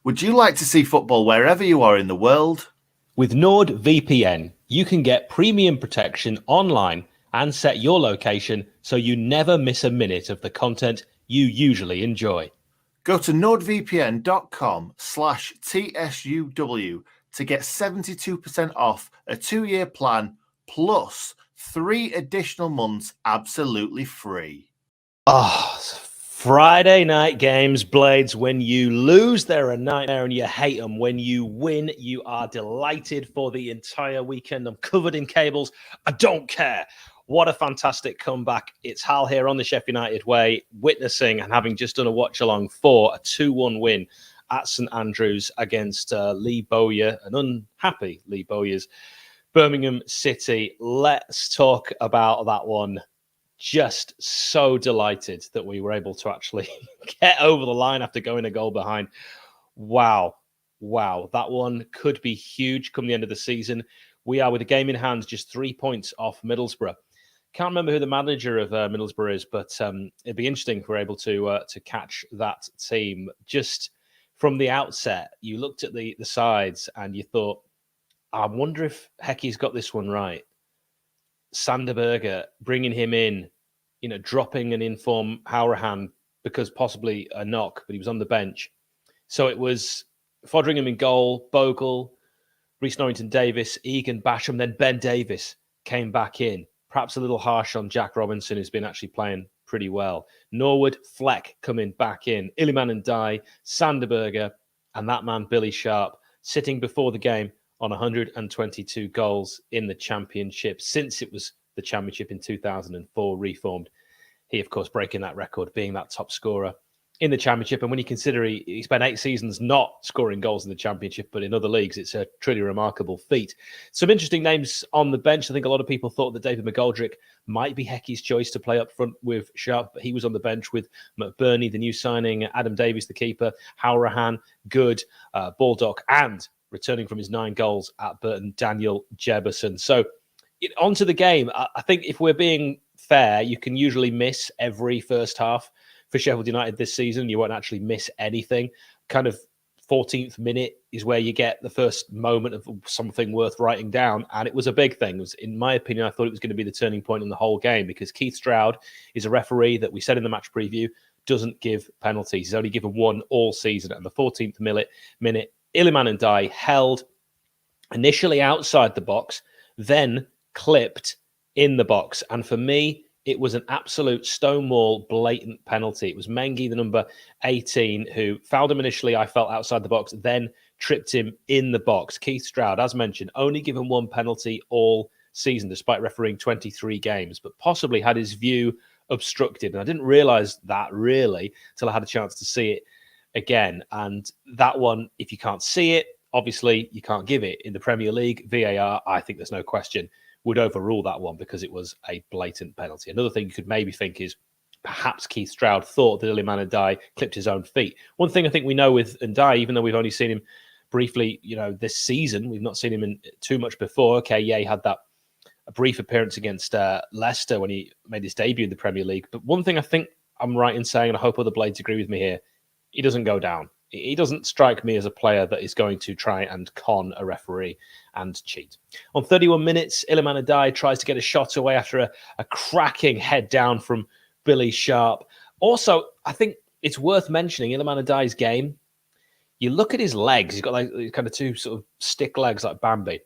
Would you like to see football wherever you are in the world? With NordVPN, you can get premium protection online and set your location so you never miss a minute of the content you usually enjoy. Go to nordvpn.com/TSUW to get 72% off a 2-year plan plus 3 additional months absolutely free. Friday night games, Blades. When you lose, they're a nightmare and you hate them. When you win, you are delighted for the entire weekend. I'm covered in cables. I don't care. What a fantastic comeback. It's Hal here on the Sheffield United way, witnessing and having just done a watch-along for a 2-1 win at St Andrews against Lee Bowyer, an unhappy Lee Bowyer's Birmingham City. Let's talk about that one. Just so delighted that we were able to actually get over the line after going a goal behind. Wow. That one could be huge come the end of the season. We are, with a game in hand, just 3 points off Middlesbrough. Can't remember who the manager of Middlesbrough is, but it'd be interesting if we're able to catch that team. Just from the outset, you looked at the sides and you thought, I wonder if Hecky's got this one right. Sanderberger, bringing him in, dropping an informed Howrahan because possibly a knock, but he was on the bench. So it was Foderingham in goal, Bogle, Reece Norrington-Davis, Egan Basham, then Ben Davis came back in. Perhaps a little harsh on Jack Robinson, who's been actually playing pretty well. Norwood, Fleck coming back in. Iliman Ndiaye, Sanderberger, and that man, Billy Sharp, sitting before the game on 122 goals in the Championship since it was the Championship in 2004 reformed. He, of course, breaking that record, being that top scorer in the Championship. And when you consider he spent 8 seasons not scoring goals in the Championship, but in other leagues, it's a truly remarkable feat. Some interesting names on the bench. I think a lot of people thought that David McGoldrick might be Hecky's choice to play up front with Sharp, but he was on the bench with McBurney, the new signing, Adam Davies, the keeper, Howrahan, Good, Baldock, and returning from his 9 goals at Burton, Daniel Jefferson. So onto the game. I think if we're being fair, you can usually miss every first half for Sheffield United this season. You won't actually miss anything. Kind of 14th minute is where you get the first moment of something worth writing down. And it was a big thing. It was, in my opinion, I thought it was going to be the turning point in the whole game because Keith Stroud is a referee that we said in the match preview doesn't give penalties. He's only given one all season. And the 14th minute, Iliman Ndiaye held initially outside the box, then clipped in the box. And for me, it was an absolute stonewall, blatant penalty. It was Mengi, the number 18, who fouled him initially, I felt, outside the box, then tripped him in the box. Keith Stroud, as mentioned, only given 1 penalty all season, despite refereeing 23 games, but possibly had his view obstructed. And I didn't realise that, really, till I had a chance to see it again. And that one, if you can't see it, obviously you can't give it. In the Premier League, VAR, I think there's no question, would overrule that one because it was a blatant penalty. Another thing you could maybe think is perhaps Keith Stroud thought that Iliman Ndiaye clipped his own feet. One thing I think we know with Ndiaye, even though we've only seen him briefly, this season, we've not seen him in too much before. Okay, yeah, he had that a brief appearance against Leicester when he made his debut in the Premier League. But one thing I think I'm right in saying, and I hope other Blades agree with me here, he doesn't go down. He doesn't strike me as a player that is going to try and con a referee and cheat. On 31 minutes, Iliman Ndiaye tries to get a shot away after a cracking head down from Billy Sharp. Also, I think it's worth mentioning Iliman Ndiaye's game. You look at his legs, he's got like kind of 2 sort of stick legs like Bambi.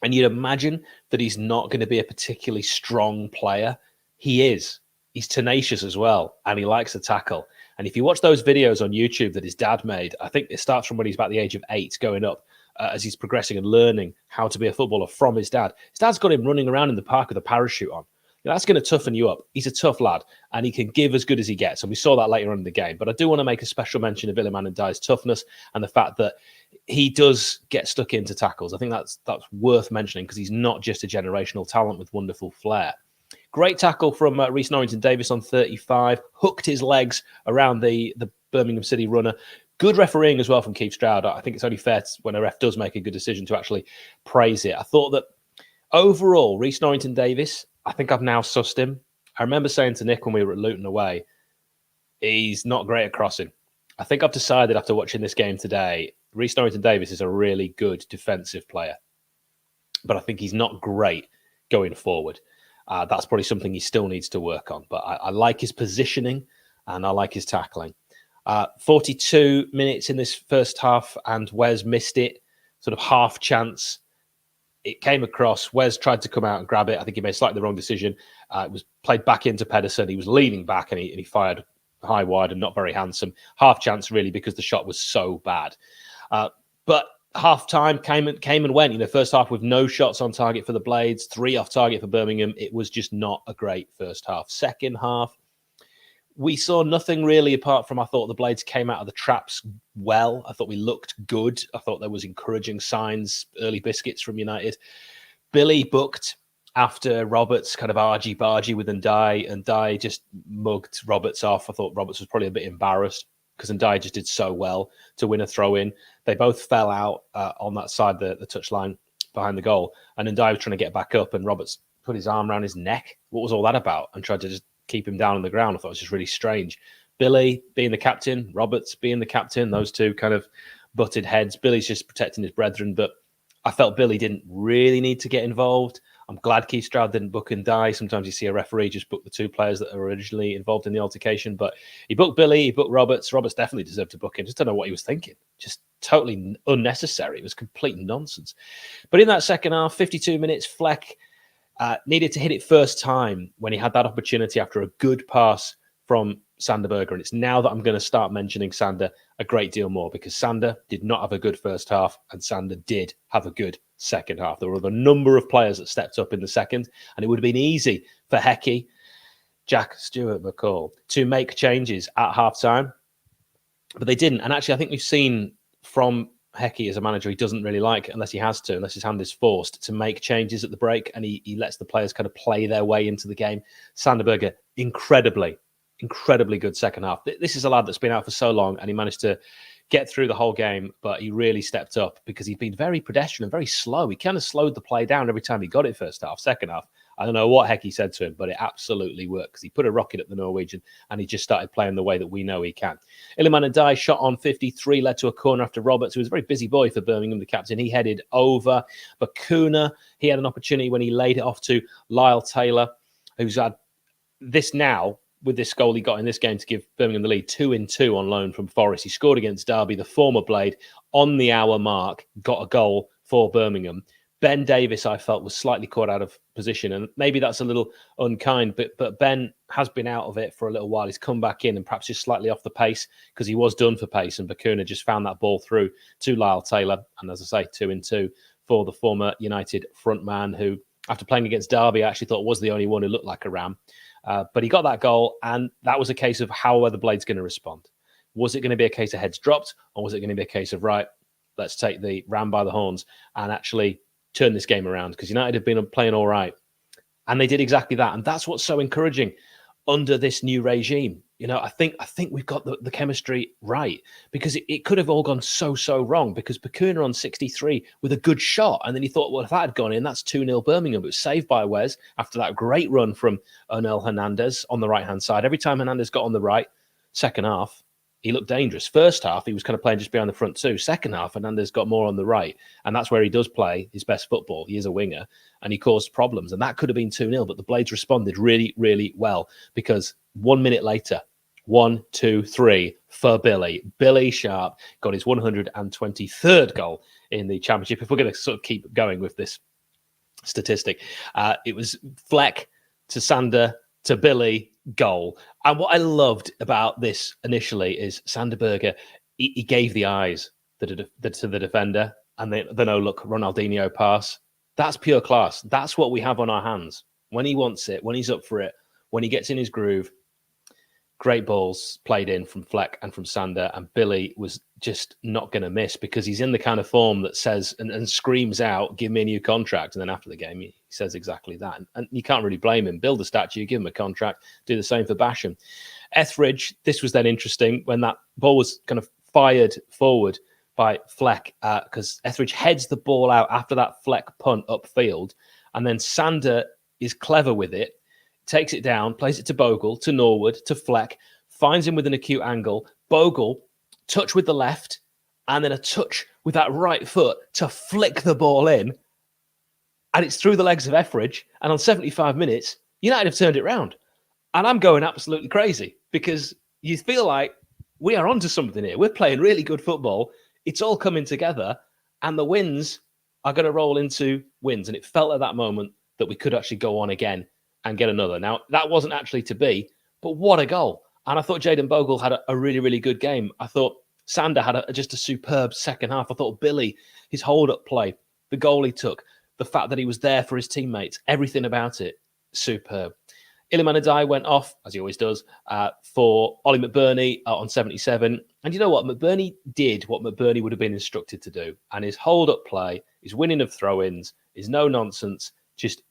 And you'd imagine that he's not going to be a particularly strong player. He is. He's tenacious as well, and he likes to tackle. And if you watch those videos on YouTube that his dad made, I think it starts from when he's about the age of 8 going up as he's progressing and learning how to be a footballer from his dad. His dad's got him running around in the park with a parachute on. That's going to toughen you up. He's a tough lad, and he can give as good as he gets. And we saw that later on in the game. But I do want to make a special mention of Iliman Ndiaye's toughness and the fact that he does get stuck into tackles. I think that's worth mentioning because he's not just a generational talent with wonderful flair. Great tackle from Reece Norrington-Davis on 35. Hooked his legs around the Birmingham City runner. Good refereeing as well from Keith Stroud. I think it's only fair when a ref does make a good decision to actually praise it. I thought that overall, Reece Norrington-Davis, I think I've now sussed him. I remember saying to Nick when we were at Luton away, he's not great at crossing. I think I've decided after watching this game today, Reece Norrington-Davies is a really good defensive player, but I think he's not great going forward. That's probably something he still needs to work on, but I like his positioning and I like his tackling. 42 minutes in this first half and Wes missed it, sort of half chance. It came across. Wes tried to come out and grab it. I think he made slightly the wrong decision. It was played back into Pedersen. He was leaning back and he fired high wide and not very handsome. Half chance, really, because the shot was so bad. But half time came and went. First half with no shots on target for the Blades, 3 off target for Birmingham. It was just not a great first half. Second half, we saw nothing really apart from I thought the Blades came out of the traps well. I thought we looked good. I thought there was encouraging signs, early biscuits from United. Billy booked after Roberts kind of argy-bargy with Ndiaye, and Ndiaye just mugged Roberts off. I thought Roberts was probably a bit embarrassed because Ndiaye just did so well to win a throw-in. They both fell out on that side, the touchline behind the goal, and Ndiaye was trying to get back up, and Roberts put his arm around his neck. What was all that about? And tried to just keep him down on the ground. I thought it was just really strange. Billy being the captain, Roberts being the captain, those two kind of butted heads. Billy's just protecting his brethren, but I felt Billy didn't really need to get involved. I'm glad Keith Stroud didn't book Ndiaye. Sometimes you see a referee just book the 2 players that are originally involved in the altercation, but he booked Billy, he booked Roberts. Roberts definitely deserved to book him. Just don't know what he was thinking. Just totally unnecessary. It was complete nonsense. But in that second half, 52 minutes, Fleck needed to hit it first time when he had that opportunity after a good pass from Sander Berge. And it's now that I'm going to start mentioning Sander a great deal more, because Sander did not have a good first half and Sander did have a good second half. There were a number of players that stepped up in the second, and it would have been easy for 𝐍𝐸, Jack Stewart McCall, to make changes at half-time, but they didn't. And actually, I think we've seen from 𝐍𝐸 as a manager, he doesn't really like, unless he has to, unless his hand is forced, to make changes at the break, and he lets the players kind of play their way into the game. Sander Berge, incredibly good second half. This is a lad that's been out for so long, and he managed to get through the whole game, but he really stepped up because he'd been very pedestrian and very slow. He kind of slowed the play down every time he got it first half. Second half, I don't know what 𝐍𝐸 said to him, but it absolutely worked because he put a rocket at the Norwegian and he just started playing the way that we know he can. Iliman Ndiaye shot on 53, led to a corner after Roberts, who was a very busy boy for Birmingham, the captain. He headed over. Bacuna, he had an opportunity when he laid it off to Lyle Taylor, who's had this now, with this goal he got in this game to give Birmingham the lead, 2-2 on loan from Forest. He scored against Derby, the former Blade, on the hour mark, got a goal for Birmingham. Ben Davies, I felt, was slightly caught out of position, and maybe that's a little unkind, but Ben has been out of it for a little while. He's come back in and perhaps just slightly off the pace because he was done for pace, and Bacuna just found that ball through to Lyle Taylor. And as I say, 2-2 for the former United frontman, who, after playing against Derby, I actually thought was the only one who looked like a ram. But he got that goal, and that was a case of how are the Blades going to respond? Was it going to be a case of heads dropped, or was it going to be a case of, right, let's take the ram by the horns and actually turn this game around? Because United have been playing all right, and they did exactly that. And that's what's so encouraging under this new regime. I think we've got the chemistry right, because it could have all gone so wrong, because Bacuna on 63 with a good shot, and then he thought, well, if that had gone in, that's 2-0 Birmingham. But it was saved by Wes after that great run from Onel Hernandez on the right-hand side. Every time Hernandez got on the right, second half, he looked dangerous. First half, he was kind of playing just behind the front two. Second half, Hernandez got more on the right, and that's where he does play his best football. He is a winger, and he caused problems, and that could have been 2-0, but the Blades responded really well, because 1 minute later, 1, 2, 3 for Billy. Billy Sharp got his 123rd goal in the Championship. If we're going to sort of keep going with this statistic, it was Fleck to Sander to Billy, goal. And what I loved about this initially is Sander Berge, he gave the eyes to the defender, and the no-look Ronaldinho pass. That's pure class. That's what we have on our hands. When he wants it, when he's up for it, when he gets in his groove. Great balls played in from Fleck and from Sander, and Billy was just not going to miss, because he's in the kind of form that says and screams out, give me a new contract. And then after the game, he says exactly that. And you can't really blame him. Build a statue, give him a contract, do the same for Basham. Etheridge, this was then interesting when that ball was kind of fired forward by Fleck, because Etheridge heads the ball out after that Fleck punt upfield. And then Sander is clever with it, takes it down, plays it to Bogle, to Norwood, to Fleck, finds him with an acute angle. Bogle touch with the left, and then a touch with that right foot to flick the ball in. And it's through the legs of Etheridge. And on 75 minutes, United have turned it round. And I'm going absolutely crazy because you feel like we are onto something here. We're playing really good football. It's all coming together. And the wins are going to roll into wins. And it felt at that moment that we could actually go on again and get another. Now, that wasn't actually to be, but what a goal. And I thought Jayden Bogle had a really, really good game. I thought Sander had just a superb second half. I thought Billy, his hold-up play, the goal he took, the fact that he was there for his teammates, everything about it, superb. Iliman Ndiaye went off, as he always does, for Ollie McBurney on 77. And you know what? McBurney did what McBurney would have been instructed to do. And his hold-up play, his winning of throw-ins, his no-nonsense, just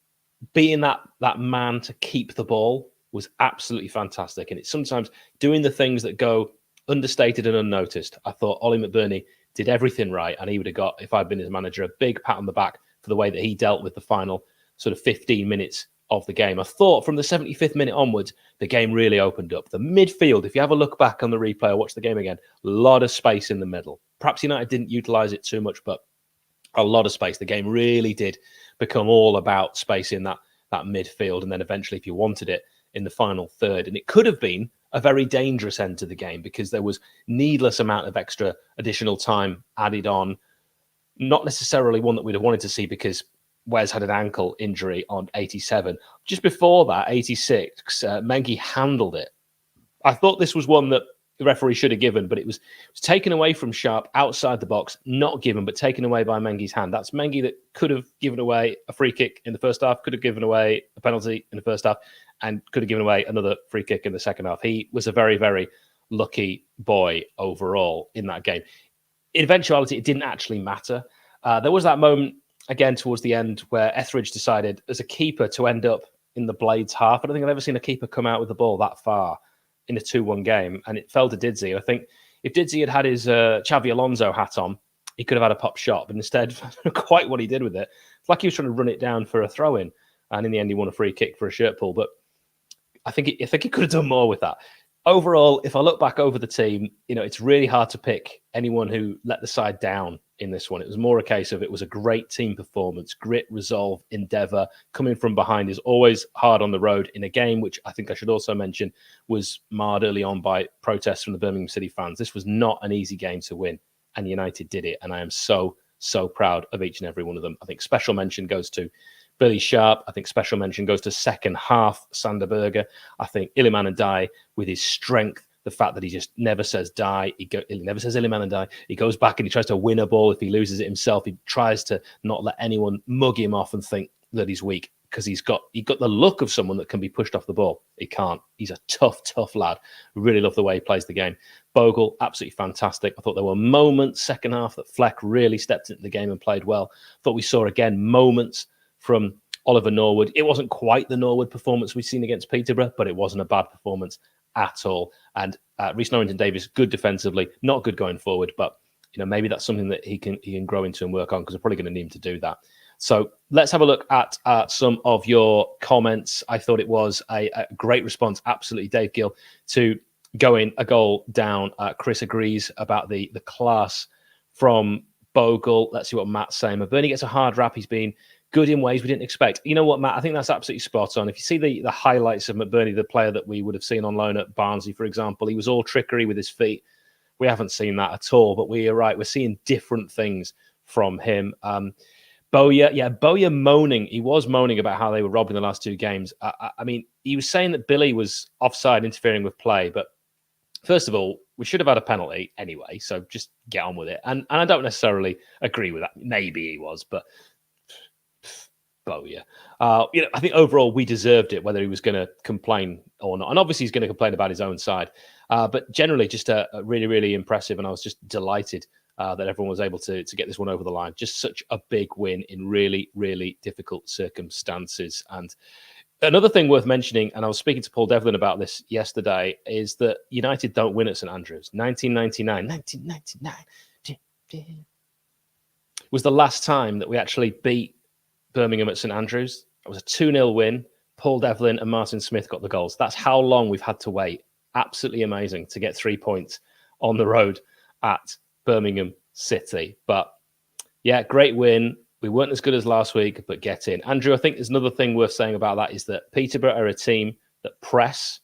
being that man to keep the ball was absolutely fantastic. And it's sometimes doing the things that go understated and unnoticed. I thought Ollie McBurney did everything right. And he would have got, if I'd been his manager, a big pat on the back for the way that he dealt with the final sort of 15 minutes of the game. I thought from the 75th minute onwards, the game really opened up. The midfield, if you have a look back on the replay or watch the game again, a lot of space in the middle. Perhaps United didn't utilise it too much, but a lot of space. The game really did become all about space in that midfield. And then eventually, if you wanted it, in the final third. And it could have been a very dangerous end to the game because there was needless amount of extra additional time added on. Not necessarily one that we'd have wanted to see because Wes had an ankle injury on 87. Just before that, 86, Mengi handled it. I thought this was one that the referee should have given, but it was taken away from Sharp outside the box, not given, but taken away by Mengi's hand. That's Mengi that could have given away a free kick in the first half, could have given away a penalty in the first half, and could have given away another free kick in the second half. He was a very, very lucky boy overall in that game. In eventuality, it didn't actually matter. There was that moment, again, towards the end where Etheridge decided as a keeper to end up in the Blades half. I don't think I've ever seen a keeper come out with the ball that far in a 2-1 game, and it fell to Didzy. I think if Didzy had had his Xavi Alonso hat on, he could have had a pop shot, but instead, quite what he did with it. It's like he was trying to run it down for a throw-in, and in the end, he won a free kick for a shirt pull. But I think he could have done more with that. Overall, if I look back over the team, it's really hard to pick anyone who let the side down in this one. It was more a case of it was a great team performance, grit, resolve, endeavour. Coming from behind is always hard on the road in a game, which I think I should also mention was marred early on by protests from the Birmingham City fans. This was not an easy game to win, and United did it. And I am so, so proud of each and every one of them. I think special mention goes to Billy Sharp. I think special mention goes to second half Sander Berge. I think Iliman Ndiaye with his strength, the fact that he just never says die. He never says Iliman Ndiaye. He goes back and he tries to win a ball. If he loses it himself, he tries to not let anyone mug him off and think that he's weak because he got the look of someone that can be pushed off the ball. He can't. He's a tough, tough lad. Really love the way he plays the game. Bogle, absolutely fantastic. I thought there were moments second half that Fleck really stepped into the game and played well. Thought we saw again moments from Oliver Norwood. It wasn't quite the Norwood performance we've seen against Peterborough, but it wasn't a bad performance at all. And Reece Norrington-Davies, good defensively, not good going forward, but maybe that's something that he can grow into and work on because we're probably going to need him to do that. So let's have a look at some of your comments. I thought it was a great response, absolutely, Dave Gill, to going a goal down. Chris agrees about the class from Bogle. Let's see what Matt's saying. McBurney gets a hard rap. He's been good in ways we didn't expect. You know what, Matt? I think that's absolutely spot on. If you see the highlights of McBurney, the player that we would have seen on loan at Barnsley, for example, he was all trickery with his feet. We haven't seen that at all, but we are right. We're seeing different things from him. Bowyer moaning. He was moaning about how they were robbed in the last two games. I mean, he was saying that Billy was offside interfering with play, but first of all, we should have had a penalty anyway, so just get on with it. And I don't necessarily agree with that. Maybe he was, but Bowyer. I think overall we deserved it, whether he was going to complain or not. And obviously he's going to complain about his own side. But generally just a really, really impressive. And I was just delighted that everyone was able to get this one over the line. Just such a big win in really, really difficult circumstances. And another thing worth mentioning, and I was speaking to Paul Devlin about this yesterday, is that United don't win at St Andrews. 1999 was the last time that we actually beat Birmingham at St Andrews. It was a 2-0 win. Paul Devlin and Martin Smith got the goals. That's how long we've had to wait. Absolutely amazing to get 3 points on the road at Birmingham City. But yeah, great win. We weren't as good as last week, but get in. Andrew, I think there's another thing worth saying about that is that Peterborough are a team that press.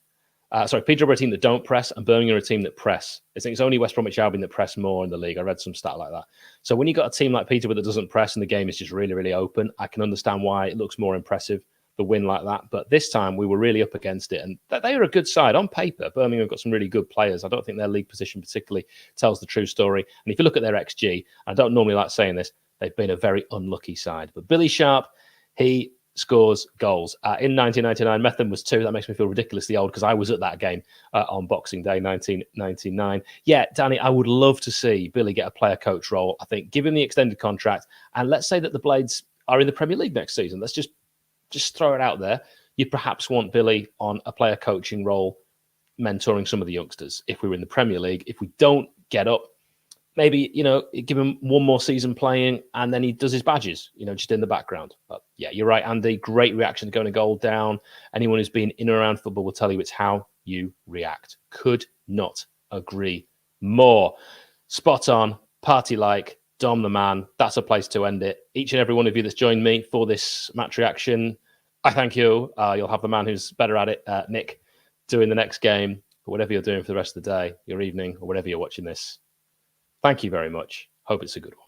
Peterborough are a team that don't press, and Birmingham are a team that press. I think it's only West Bromwich Albion that press more in the league. I read some stat like that. So when you've got a team like Peterborough that doesn't press and the game is just really, really open, I can understand why it looks more impressive, the win like that. But this time we were really up against it, and they are a good side on paper. Birmingham have got some really good players. I don't think their league position particularly tells the true story. And if you look at their XG, I don't normally like saying this, they've been a very unlucky side. But Billy Sharp, he scores goals. In 1999, Metham was 2. That makes me feel ridiculously old because I was at that game on Boxing Day 1999. Yeah, Danny, I would love to see Billy get a player coach role. I think give him the extended contract, and let's say that the Blades are in the Premier League next season. Let's just throw it out there. You perhaps want Billy on a player coaching role, mentoring some of the youngsters. If we were in the Premier League, if we don't get up, maybe, give him one more season playing and then he does his badges, just in the background. But yeah, you're right, Andy. Great reaction to going a goal down. Anyone who's been in and around football will tell you it's how you react. Could not agree more. Spot on, party like, Dom the man. That's a place to end it. Each and every one of you that's joined me for this match reaction, I thank you. You'll have the man who's better at it, Nick, doing the next game. But whatever you're doing for the rest of the day, your evening, or whatever you're watching this, thank you very much. Hope it's a good one.